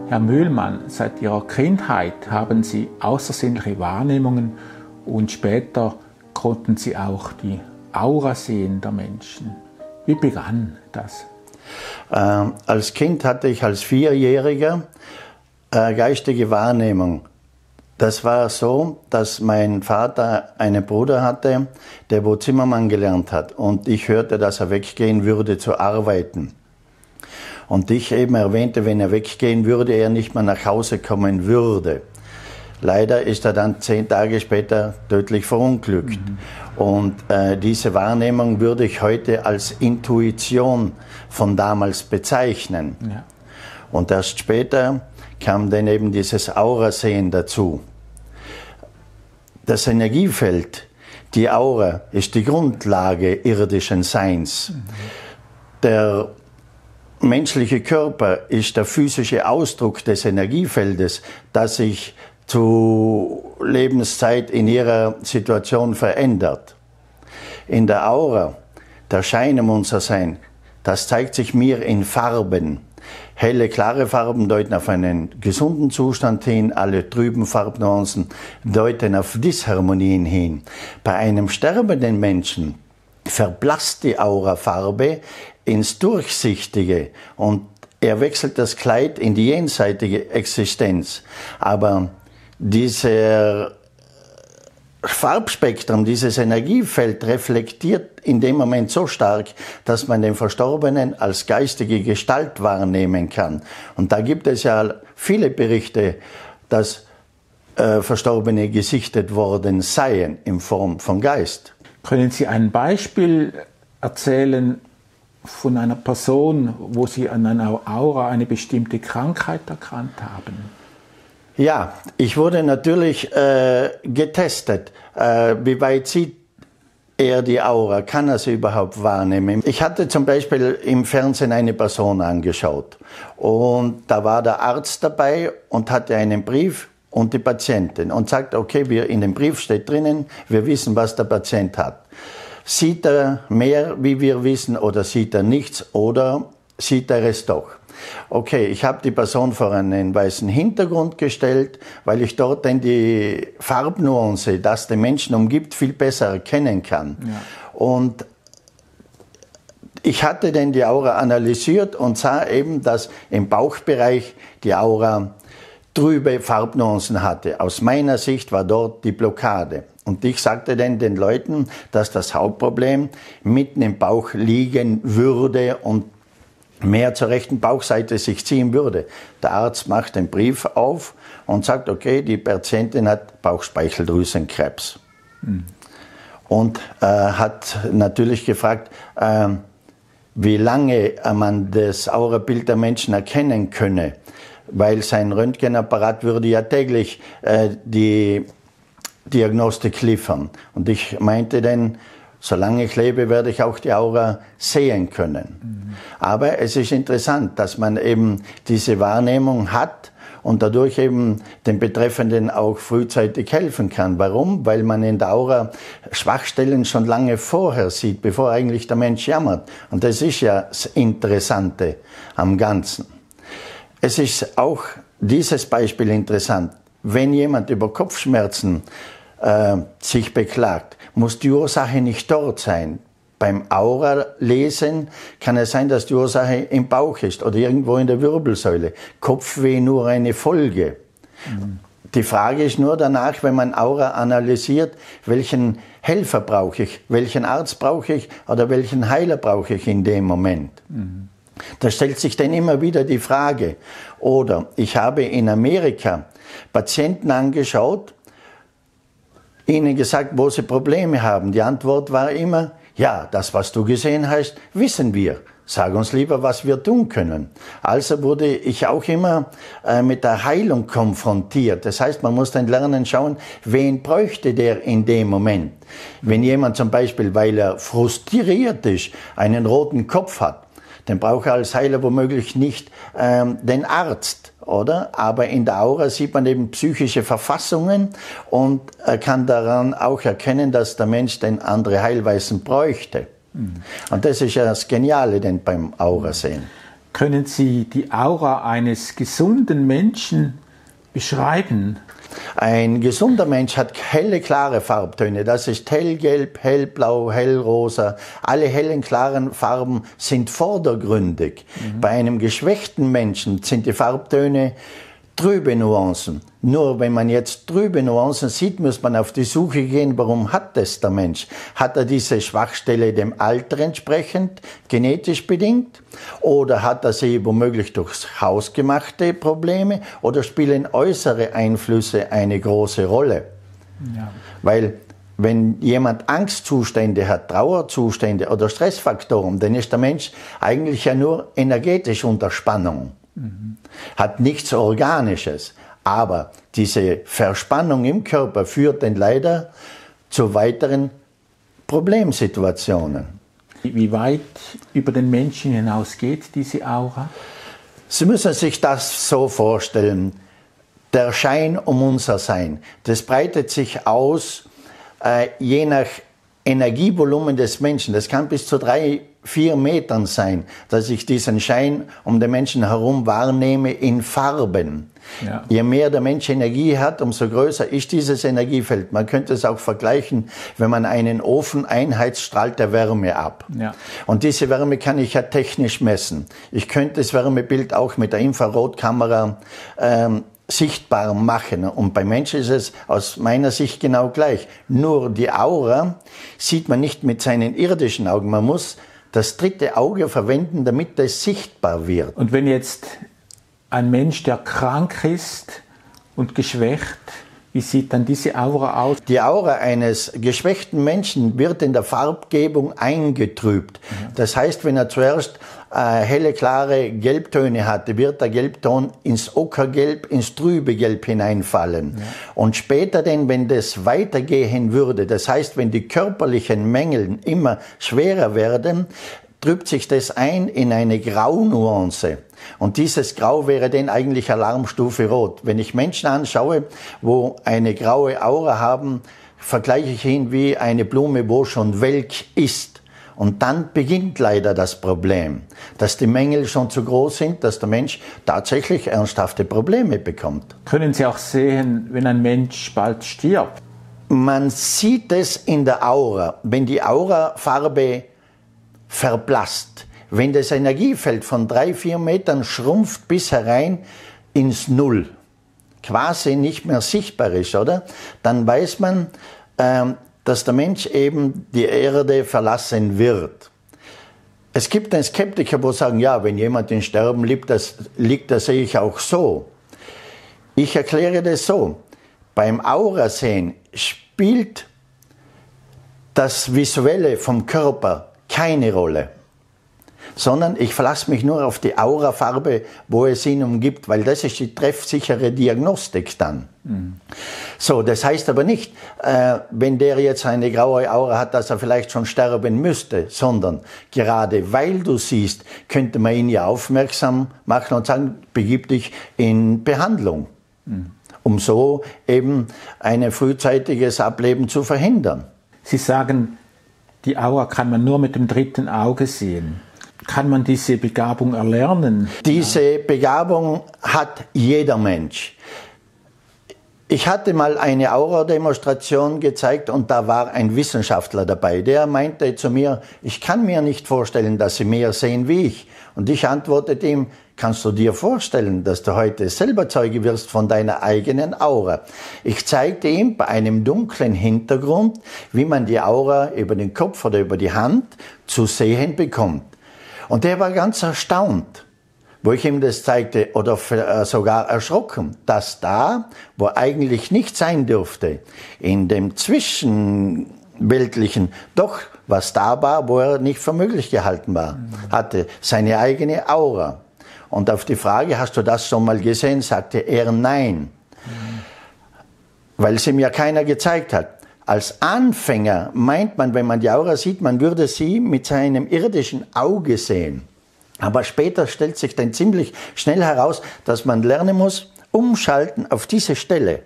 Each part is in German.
Herr Mühlmann, seit Ihrer Kindheit haben Sie außersinnliche Wahrnehmungen und später konnten Sie auch die Aura sehen der Menschen. Wie begann das? Als Kind hatte ich als Vierjähriger geistige Wahrnehmung. Das war so, dass mein Vater einen Bruder hatte, der wo Zimmermann gelernt hat. Und ich hörte, dass er weggehen würde zu arbeiten. Und ich eben erwähnte, wenn er weggehen würde, er nicht mehr nach Hause kommen würde. Leider ist er dann 10 Tage später tödlich verunglückt. Und diese Wahrnehmung würde ich heute als Intuition von damals bezeichnen. Ja. Und erst später kam dann eben dieses Aurasehen dazu. Das Energiefeld, die Aura, ist die Grundlage irdischen Seins. Der menschliche Körper ist der physische Ausdruck des Energiefeldes, das sich zu Lebenszeit in ihrer Situation verändert. In der Aura, der Schein um unser Sein, das zeigt sich mir in Farben. Helle, klare Farben deuten auf einen gesunden Zustand hin, alle trüben Farbnuancen deuten auf Disharmonien hin. Bei einem sterbenden Menschen verblasst die Aurafarbe ins Durchsichtige und er wechselt das Kleid in die jenseitige Existenz. Aber dieser Farbspektrum, dieses Energiefeld reflektiert in dem Moment so stark, dass man den Verstorbenen als geistige Gestalt wahrnehmen kann. Und da gibt es ja viele Berichte, dass Verstorbene gesichtet worden seien in Form von Geist. Können Sie ein Beispiel erzählen von einer Person, wo Sie an einer Aura eine bestimmte Krankheit erkannt haben? Ja, ich wurde natürlich getestet. Wie weit sieht er die Aura? Kann er sie überhaupt wahrnehmen? Ich hatte zum Beispiel im Fernsehen eine Person angeschaut und da war der Arzt dabei und hatte einen Brief und die Patientin und sagt, okay, in dem Brief steht drinnen, wir wissen, was der Patient hat. Sieht er mehr, wie wir wissen, oder sieht er nichts, oder sieht er es doch? Okay, ich habe die Person vor einen weißen Hintergrund gestellt, weil ich dort dann die Farbnuance, das den Menschen umgibt, viel besser erkennen kann. Ja. Und ich hatte dann die Aura analysiert und sah eben, dass im Bauchbereich die Aura trübe Farbnuancen hatte. Aus meiner Sicht war dort die Blockade. Und ich sagte dann den Leuten, dass das Hauptproblem mitten im Bauch liegen würde und mehr zur rechten Bauchseite sich ziehen würde. Der Arzt macht den Brief auf und sagt, okay, die Patientin hat Bauchspeicheldrüsenkrebs. Und hat natürlich gefragt, wie lange man das Aurabild der Menschen erkennen könne, weil sein Röntgenapparat würde ja täglich die Diagnostik liefern. Und ich meinte dann, solange ich lebe, werde ich auch die Aura sehen können. Aber es ist interessant, dass man eben diese Wahrnehmung hat und dadurch eben den Betreffenden auch frühzeitig helfen kann. Warum? Weil man in der Aura Schwachstellen schon lange vorher sieht, bevor eigentlich der Mensch jammert. Und das ist ja das Interessante am Ganzen. Es ist auch dieses Beispiel interessant. Wenn jemand über Kopfschmerzen sich beklagt, muss die Ursache nicht dort sein. Beim Aura-Lesen kann es sein, dass die Ursache im Bauch ist oder irgendwo in der Wirbelsäule. Kopfweh nur eine Folge. Die Frage ist nur danach, wenn man Aura analysiert, welchen Helfer brauche ich, welchen Arzt brauche ich oder welchen Heiler brauche ich in dem Moment. Da stellt sich dann immer wieder die Frage. Oder ich habe in Amerika Patienten angeschaut, ihnen gesagt, wo sie Probleme haben. Die Antwort war immer, ja, das, was du gesehen hast, wissen wir. Sag uns lieber, was wir tun können. Also wurde ich auch immer mit der Heilung konfrontiert. Das heißt, man muss dann lernen, schauen, wen bräuchte der in dem Moment. Wenn jemand zum Beispiel, weil er frustriert ist, einen roten Kopf hat, dann braucht er als Heiler womöglich nicht den Arzt, oder? Aber in der Aura sieht man eben psychische Verfassungen und kann daran auch erkennen, dass der Mensch den andere Heilweisen bräuchte. Und das ist ja das Geniale denn beim Aurasehen. Können Sie die Aura eines gesunden Menschen beschreiben? Ein gesunder Mensch hat helle, klare Farbtöne. Das ist hellgelb, hellblau, hellrosa. Alle hellen, klaren Farben sind vordergründig. Bei einem geschwächten Menschen sind die Farbtöne trübe Nuancen. Nur wenn man jetzt trübe Nuancen sieht, muss man auf die Suche gehen, warum hat das der Mensch? Hat er diese Schwachstelle dem Alter entsprechend, genetisch bedingt? Oder hat er sie womöglich durchs hausgemachte Probleme? Oder spielen äußere Einflüsse eine große Rolle? Ja. Weil wenn jemand Angstzustände hat, Trauerzustände oder Stressfaktoren, dann ist der Mensch eigentlich ja nur energetisch unter Spannung. Hat nichts Organisches. Aber diese Verspannung im Körper führt dann leider zu weiteren Problemsituationen. Wie weit über den Menschen hinaus geht diese Aura? Sie müssen sich das so vorstellen. Der Schein um unser Sein, das breitet sich aus, je nach Energievolumen des Menschen. Das kann bis zu 3-4 Metern sein, dass ich diesen Schein um den Menschen herum wahrnehme in Farben. Ja. Je mehr der Mensch Energie hat, umso größer ist dieses Energiefeld. Man könnte es auch vergleichen, wenn man einen Ofen einheizt, strahlt der Wärme ab. Ja. Und diese Wärme kann ich ja technisch messen. Ich könnte das Wärmebild auch mit der Infrarotkamera sichtbar machen. Und beim Menschen ist es aus meiner Sicht genau gleich. Nur die Aura sieht man nicht mit seinen irdischen Augen. Man muss das dritte Auge verwenden, damit es sichtbar wird. Und wenn jetzt ein Mensch, der krank ist und geschwächt, wie sieht dann diese Aura aus? Die Aura eines geschwächten Menschen wird in der Farbgebung eingetrübt. Das heißt, wenn er zuerst helle, klare Gelbtöne hatte, wird der Gelbton ins Ockergelb, ins trübe Gelb hineinfallen. Ja. Und später denn, wenn das weitergehen würde, das heißt, wenn die körperlichen Mängel immer schwerer werden, trübt sich das ein in eine Graunuance. Und dieses Grau wäre dann eigentlich Alarmstufe Rot. Wenn ich Menschen anschaue, wo eine graue Aura haben, vergleiche ich ihn wie eine Blume, wo schon welk ist. Und dann beginnt leider das Problem, dass die Mängel schon zu groß sind, dass der Mensch tatsächlich ernsthafte Probleme bekommt. Können Sie auch sehen, wenn ein Mensch bald stirbt? Man sieht es in der Aura, wenn die Aurafarbe verblasst, wenn das Energiefeld von 3-4 Metern schrumpft bis herein ins Null, quasi nicht mehr sichtbar ist, oder? Dann weiß man, dass der Mensch eben die Erde verlassen wird. Es gibt einen Skeptiker, wo sagen, ja, wenn jemand in Sterben liegt, das sehe ich auch so. Ich erkläre das so. Beim Aurasehen spielt das Visuelle vom Körper keine Rolle, sondern ich verlasse mich nur auf die Aurafarbe, wo es ihn umgibt, weil das ist die treffsichere Diagnostik dann. So, das heißt aber nicht, wenn der jetzt eine graue Aura hat, dass er vielleicht schon sterben müsste, sondern gerade weil du siehst, könnte man ihn ja aufmerksam machen und sagen, begib dich in Behandlung, um so eben ein frühzeitiges Ableben zu verhindern. Sie sagen, die Aura kann man nur mit dem dritten Auge sehen. Kann man diese Begabung erlernen? Diese Begabung hat jeder Mensch. Ich hatte mal eine Aura-Demonstration gezeigt und da war ein Wissenschaftler dabei. Der meinte zu mir, ich kann mir nicht vorstellen, dass Sie mehr sehen wie ich. Und ich antwortete ihm, kannst du dir vorstellen, dass du heute selber Zeuge wirst von deiner eigenen Aura? Ich zeigte ihm bei einem dunklen Hintergrund, wie man die Aura über den Kopf oder über die Hand zu sehen bekommt. Und der war ganz erstaunt, wo ich ihm das zeigte, oder sogar erschrocken, dass da, wo eigentlich nicht sein dürfte, in dem Zwischenweltlichen doch was da war, wo er nicht für möglich gehalten war, hatte seine eigene Aura. Und auf die Frage, hast du das schon mal gesehen, sagte er nein, weil es ihm ja keiner gezeigt hat. Als Anfänger meint man, wenn man die Aura sieht, man würde sie mit seinem irdischen Auge sehen. Aber später stellt sich dann ziemlich schnell heraus, dass man lernen muss, umschalten auf diese Stelle.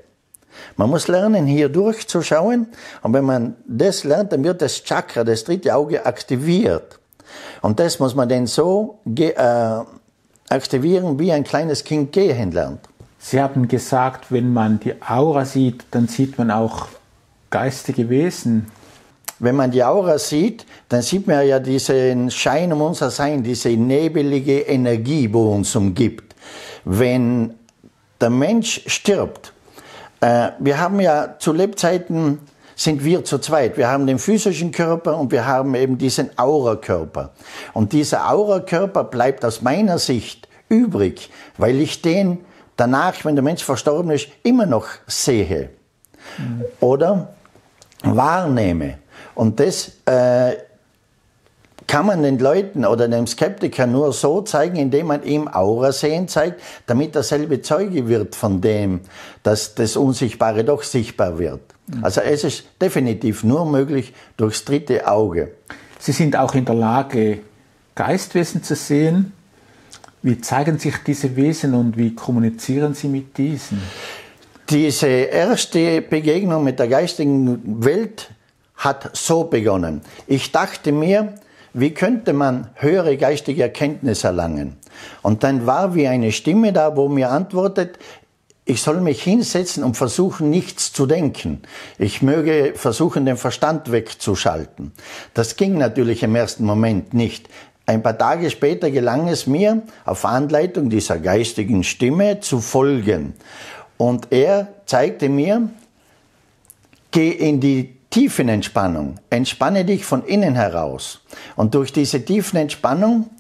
Man muss lernen, hier durchzuschauen. Und wenn man das lernt, dann wird das Chakra, das dritte Auge, aktiviert. Und das muss man dann so aktivieren, wie ein kleines Kind gehen lernt. Sie haben gesagt, wenn man die Aura sieht, dann sieht man auch geistige Wesen. Wenn man die Aura sieht, dann sieht man ja diesen Schein um unser Sein, diese nebelige Energie, wo uns umgibt. Wenn der Mensch stirbt, wir haben ja zu Lebzeiten, sind wir zu zweit. Wir haben den physischen Körper und wir haben eben diesen Aurakörper. Und dieser Aurakörper bleibt aus meiner Sicht übrig, weil ich den danach, wenn der Mensch verstorben ist, immer noch sehe oder wahrnehme. Und das kann man den Leuten oder dem Skeptiker nur so zeigen, indem man ihm Aurasehen zeigt, damit er selber Zeuge wird von dem, dass das Unsichtbare doch sichtbar wird. Also es ist definitiv nur möglich durchs dritte Auge. Sie sind auch in der Lage, Geistwesen zu sehen. Wie zeigen sich diese Wesen und wie kommunizieren Sie mit diesen? Diese erste Begegnung mit der geistigen Welt hat so begonnen. Ich dachte mir, wie könnte man höhere geistige Erkenntnis erlangen? Und dann war wie eine Stimme da, wo mir antwortet, ich soll mich hinsetzen und versuchen, nichts zu denken. Ich möge versuchen, den Verstand wegzuschalten. Das ging natürlich im ersten Moment nicht. Ein paar Tage später gelang es mir, auf Anleitung dieser geistigen Stimme zu folgen. Und er zeigte mir, geh in die Tiefenentspannung, entspanne dich von innen heraus. Und durch diese Tiefenentspannung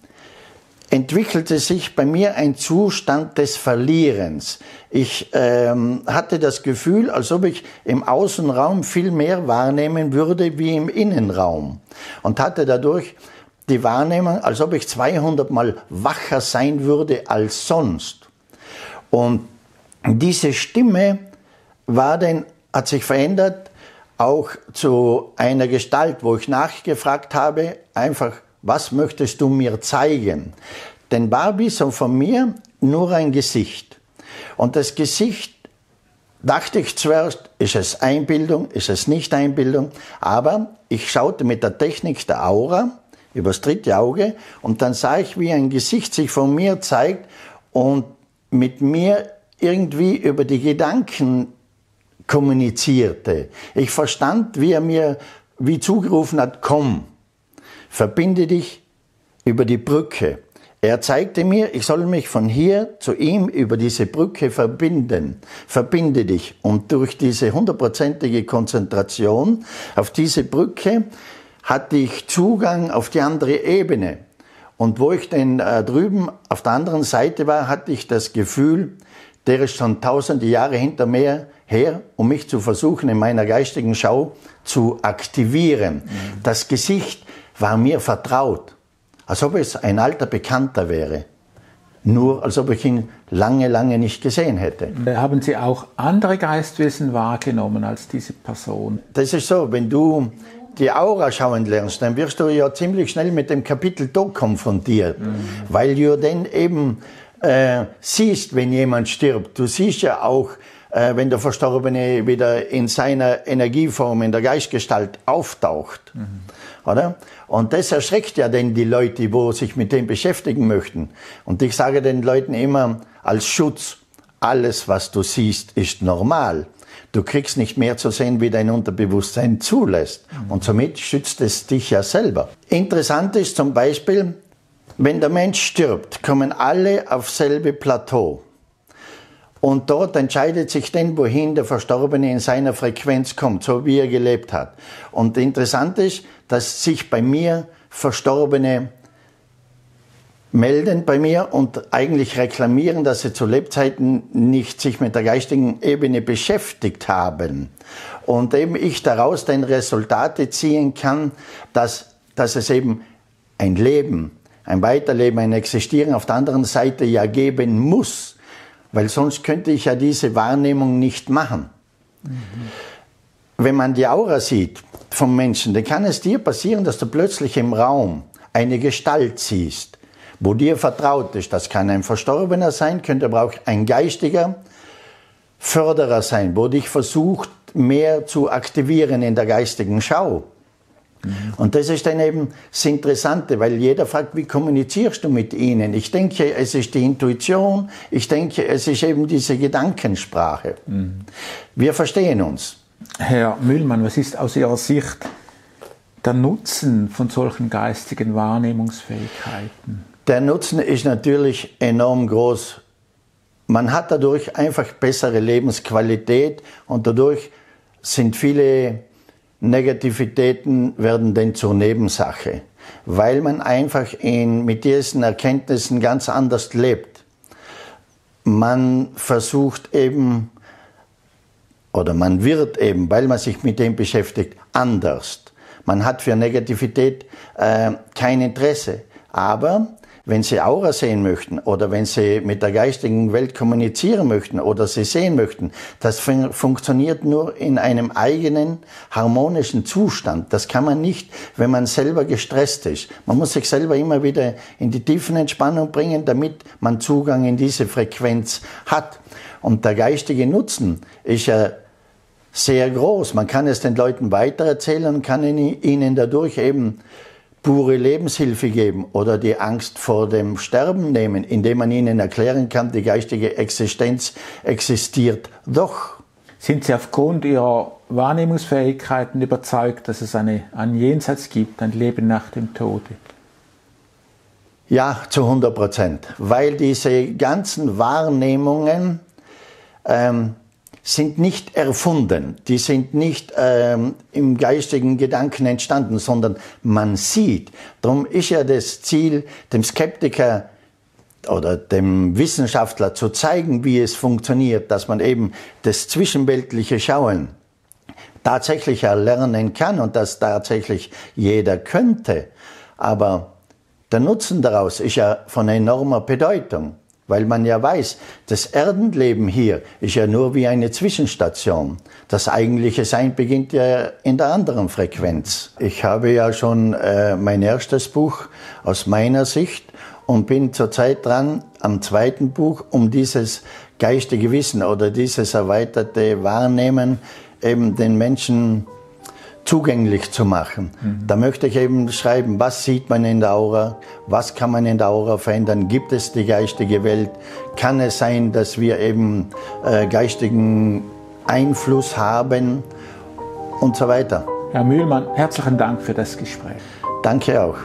entwickelte sich bei mir ein Zustand des Verlierens. Ich hatte das Gefühl, als ob ich im Außenraum viel mehr wahrnehmen würde wie im Innenraum. Und hatte dadurch die Wahrnehmung, als ob ich 200 Mal wacher sein würde als sonst. Und diese Stimme hat sich verändert, auch zu einer Gestalt, wo ich nachgefragt habe, einfach, was möchtest du mir zeigen? Denn Barbie so von mir nur ein Gesicht. Und das Gesicht, dachte ich zuerst, ist es Einbildung, ist es nicht Einbildung? Aber ich schaute mit der Technik der Aura übers dritte Auge und dann sah ich, wie ein Gesicht sich von mir zeigt und mit mir irgendwie über die Gedanken kommunizierte. Ich verstand, wie er mir wie zugerufen hat, komm, verbinde dich über die Brücke. Er zeigte mir, ich soll mich von hier zu ihm über diese Brücke verbinden. Verbinde dich. Und durch diese 100%ige Konzentration auf diese Brücke hatte ich Zugang auf die andere Ebene. Und wo ich dann drüben auf der anderen Seite war, hatte ich das Gefühl, der ist schon tausende Jahre hinter mir her, um mich zu versuchen, in meiner geistigen Schau zu aktivieren. Das Gesicht war mir vertraut, als ob es ein alter Bekannter wäre. Nur als ob ich ihn lange, lange nicht gesehen hätte. Haben Sie auch andere Geistwesen wahrgenommen als diese Person? Das ist so, wenn du die Aura schauen lernst, dann wirst du ja ziemlich schnell mit dem Kapitel Tod konfrontiert, weil du dann eben siehst, wenn jemand stirbt. Du siehst ja auch, wenn der Verstorbene wieder in seiner Energieform, in der Geistgestalt auftaucht. Oder? Und das erschreckt ja dann die Leute, die sich mit dem beschäftigen möchten. Und ich sage den Leuten immer als Schutz, alles, was du siehst, ist normal. Du kriegst nicht mehr zu sehen, wie dein Unterbewusstsein zulässt. Und somit schützt es dich ja selber. Interessant ist zum Beispiel, wenn der Mensch stirbt, kommen alle aufs selbe Plateau. Und dort entscheidet sich dann, wohin der Verstorbene in seiner Frequenz kommt, so wie er gelebt hat. Und interessant ist, dass sich bei mir Verstorbene melden bei mir und eigentlich reklamieren, dass sie zu Lebzeiten nicht sich mit der geistigen Ebene beschäftigt haben. Und eben ich daraus dann Resultate ziehen kann, dass es eben ein Leben, ein Weiterleben, ein Existieren auf der anderen Seite ja geben muss. Weil sonst könnte ich ja diese Wahrnehmung nicht machen. Wenn man die Aura sieht vom Menschen, dann kann es dir passieren, dass du plötzlich im Raum eine Gestalt siehst, wo dir vertraut ist. Das kann ein Verstorbener sein, könnte aber auch ein geistiger Förderer sein, wo dich versucht, mehr zu aktivieren in der geistigen Schau. Und das ist dann eben das Interessante, weil jeder fragt, wie kommunizierst du mit ihnen? Ich denke, es ist die Intuition, ich denke, es ist eben diese Gedankensprache. Wir verstehen uns. Herr Mühlmann, was ist aus Ihrer Sicht der Nutzen von solchen geistigen Wahrnehmungsfähigkeiten? Der Nutzen ist natürlich enorm groß. Man hat dadurch einfach bessere Lebensqualität und dadurch sind viele Negativitäten werden dann zur Nebensache, weil man einfach mit diesen Erkenntnissen ganz anders lebt. Man versucht eben, oder man wird eben, weil man sich mit dem beschäftigt, anders. Man hat für Negativität kein Interesse, aber wenn Sie Aura sehen möchten oder wenn Sie mit der geistigen Welt kommunizieren möchten oder sie sehen möchten, das funktioniert nur in einem eigenen harmonischen Zustand. Das kann man nicht, wenn man selber gestresst ist. Man muss sich selber immer wieder in die Tiefenentspannung bringen, damit man Zugang in diese Frequenz hat. Und der geistige Nutzen ist ja sehr groß. Man kann es den Leuten weitererzählen und kann ihnen dadurch eben pure Lebenshilfe geben oder die Angst vor dem Sterben nehmen, indem man ihnen erklären kann, die geistige Existenz existiert doch. Sind Sie aufgrund Ihrer Wahrnehmungsfähigkeiten überzeugt, dass es ein Jenseits gibt, ein Leben nach dem Tode? Ja, zu 100%, weil diese ganzen Wahrnehmungen sind nicht erfunden, die sind nicht im geistigen Gedanken entstanden, sondern man sieht. Darum ist ja das Ziel, dem Skeptiker oder dem Wissenschaftler zu zeigen, wie es funktioniert, dass man eben das zwischenweltliche Schauen tatsächlich erlernen kann und das tatsächlich jeder könnte. Aber der Nutzen daraus ist ja von enormer Bedeutung. Weil man ja weiß, das Erdenleben hier ist ja nur wie eine Zwischenstation. Das eigentliche Sein beginnt ja in der anderen Frequenz. Ich habe ja schon mein erstes Buch aus meiner Sicht und bin zurzeit dran am zweiten Buch, um dieses geistige Wissen oder dieses erweiterte Wahrnehmen eben den Menschen zugänglich zu machen. Da möchte ich eben schreiben, was sieht man in der Aura, was kann man in der Aura verändern, gibt es die geistige Welt, kann es sein, dass wir eben geistigen Einfluss haben und so weiter. Herr Mühlmann, herzlichen Dank für das Gespräch. Danke auch.